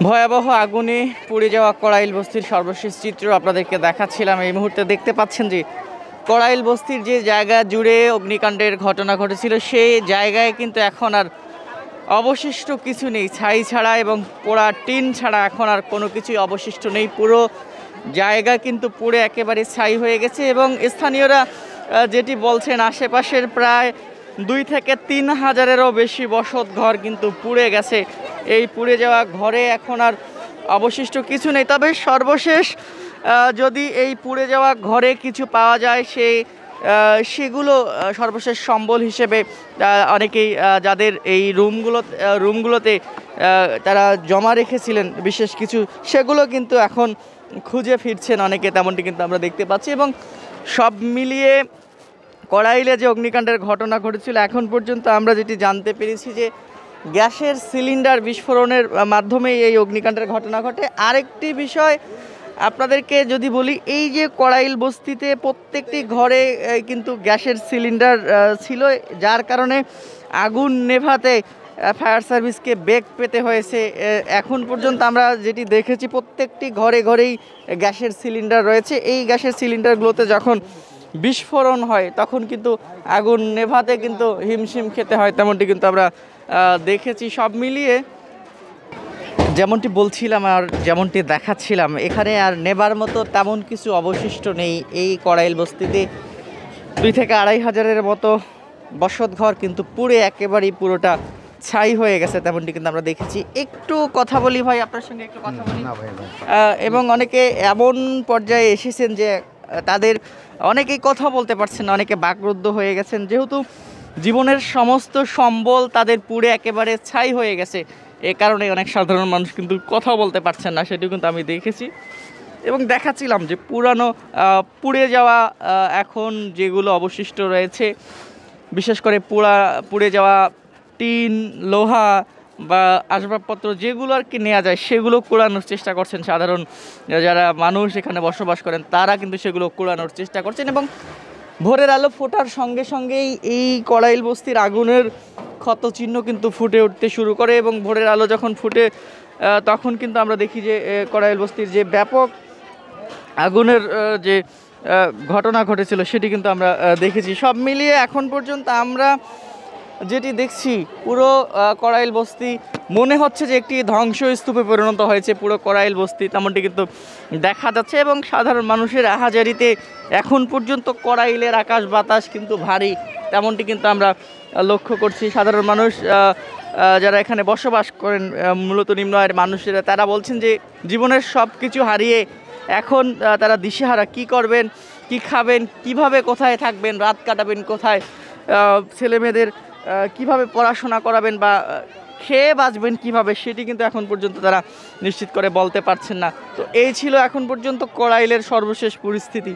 ভয়াবহ আগুনে পুড়ে যাওয়া কড়াইল বস্তির সর্বশেষ চিত্র আপনাদেরকে দেখাচ্ছিলাম। এই মুহূর্তে দেখতে পাচ্ছেন যে কড়াইল বস্তির যে জায়গা জুড়ে অগ্নিকাণ্ডের ঘটনা ঘটেছিল সেই জায়গায় কিন্তু এখন আর অবশিষ্ট কিছু নেই। ছাই ছাড়া এবং পোড়া টিন ছাড়া এখন আর কোনো কিছুই অবশিষ্ট নেই। পুরো জায়গা কিন্তু পুড়ে একেবারে ছাই হয়ে গেছে এবং স্থানীয়রা যেটি বলছেন আশেপাশের প্রায় 2 থেকে 3 হাজারেরও বেশি বসত ঘর কিন্তু পুড়ে গেছে। এই পুড়ে যাওয়া ঘরে এখন আর অবশিষ্ট কিছু নেই। তবে সর্বশেষ যদি এই পুড়ে যাওয়া ঘরে কিছু পাওয়া যায় সেগুলো সর্বশেষ সম্বল হিসেবে অনেকেই যাদের এই রুমগুলোতে তারা জমা রেখেছিলেন বিশেষ কিছু, সেগুলো কিন্তু এখন খুঁজে ফিরছেন অনেকে, তেমনটি কিন্তু আমরা দেখতে পাচ্ছি। এবং সব মিলিয়ে কড়াইলে যে অগ্নিকাণ্ডের ঘটনা ঘটেছিল এখন পর্যন্ত আমরা যেটি জানতে পেরেছি যে গ্যাসের সিলিন্ডার বিস্ফোরণের মাধ্যমে এই অগ্নিকাণ্ডের ঘটনা ঘটে। আরেকটি বিষয় আপনাদেরকে যদি বলি, এই যে কড়াইল বস্তিতে প্রত্যেকটি ঘরে কিন্তু গ্যাসের সিলিন্ডার ছিল, যার কারণে আগুন নেভাতে ফায়ার সার্ভিসকে বেগ পেতে হয়েছে। এখন পর্যন্ত আমরা যেটি দেখেছি প্রত্যেকটি ঘরে ঘরেই গ্যাসের সিলিন্ডার রয়েছে। এই গ্যাসের সিলিন্ডারগুলোতে যখন বিস্ফোরণ হয় তখন কিন্তু আগুন নেভাতে কিন্তু হিমশিম খেতে হয়, তেমনটি কিন্তু আমরা দেখেছি। সব মিলিয়ে যেমনটি বলছিলাম আর যেমনটি দেখাচ্ছিলাম, এখানে আর নেবার মতো তেমন কিছু অবশিষ্ট নেই। এই কড়াইল বস্তিতে 2 থেকে 2.5 হাজারের মতো বসত ঘর কিন্তু পুড়ে একেবারেই পুরোটা ছাই হয়ে গেছে, তেমনটি কিন্তু আমরা দেখেছি। একটু কথা বলি ভাই, আপনার সঙ্গে একটু কথা বলি। এবং অনেকে এমন পর্যায়ে এসেছেন যে তাদের অনেকেই কথা বলতে পারছেন না, অনেকে বাকরুদ্ধ হয়ে গেছেন, যেহেতু জীবনের সমস্ত সম্বল তাদের পুড়ে একেবারে ছাই হয়ে গেছে। এ কারণে অনেক সাধারণ মানুষ কিন্তু কথা বলতে পারছেন না, সেটিও কিন্তু আমি দেখেছি এবং দেখাচ্ছিলাম যে পুড়ে যাওয়া এখন যেগুলো অবশিষ্ট রয়েছে, বিশেষ করে পুড়ে যাওয়া টিন, লোহা বা আসবাবপত্র যেগুলো আর কি নেওয়া যায় সেগুলো কুড়ানোর চেষ্টা করছেন সাধারণ যারা মানুষ এখানে বসবাস করেন, তারা কিন্তু সেগুলো কুড়ানোর চেষ্টা করছেন। এবং ভোরের আলো ফোটার সঙ্গে সঙ্গেই এই কড়াইল বস্তির আগুনের ক্ষতচিহ্ন কিন্তু ফুটে উঠতে শুরু করে এবং ভোরের আলো যখন ফুটে তখন কিন্তু আমরা দেখি যে কড়াইল বস্তির যে ব্যাপক আগুনের যে ঘটনা ঘটেছিল সেটি কিন্তু আমরা দেখেছি। সব মিলিয়ে এখন পর্যন্ত আমরা যেটি দেখছি পুরো কড়াইল বস্তি মনে হচ্ছে যে একটি ধ্বংসস্তূপে পরিণত হয়েছে পুরো কড়াইল বস্তি, তেমনটি কিন্তু দেখা যাচ্ছে। এবং সাধারণ মানুষের আহাজারিতে এখন পর্যন্ত কড়াইলের আকাশ বাতাস কিন্তু ভারী, তেমনটি কিন্তু আমরা লক্ষ্য করছি। সাধারণ মানুষ যারা এখানে বসবাস করেন, মূলত নিম্ন আয়ের মানুষেরা, তারা বলছেন যে জীবনের সব কিছু হারিয়ে এখন তারা দিশেহারা, কি করবেন, কি খাবেন, কিভাবে কোথায় থাকবেন, রাত কাটাবেন কোথায়, ছেলেমেয়েদের কিভাবে পড়াশোনা করাবেন বা খেয়ে বাঁচবেন কিভাবে, সেটি কিন্তু এখন পর্যন্ত তারা নিশ্চিত করে বলতে পারছেন না। তো এই ছিল এখন পর্যন্ত কড়াইলের সর্বশেষ পরিস্থিতি।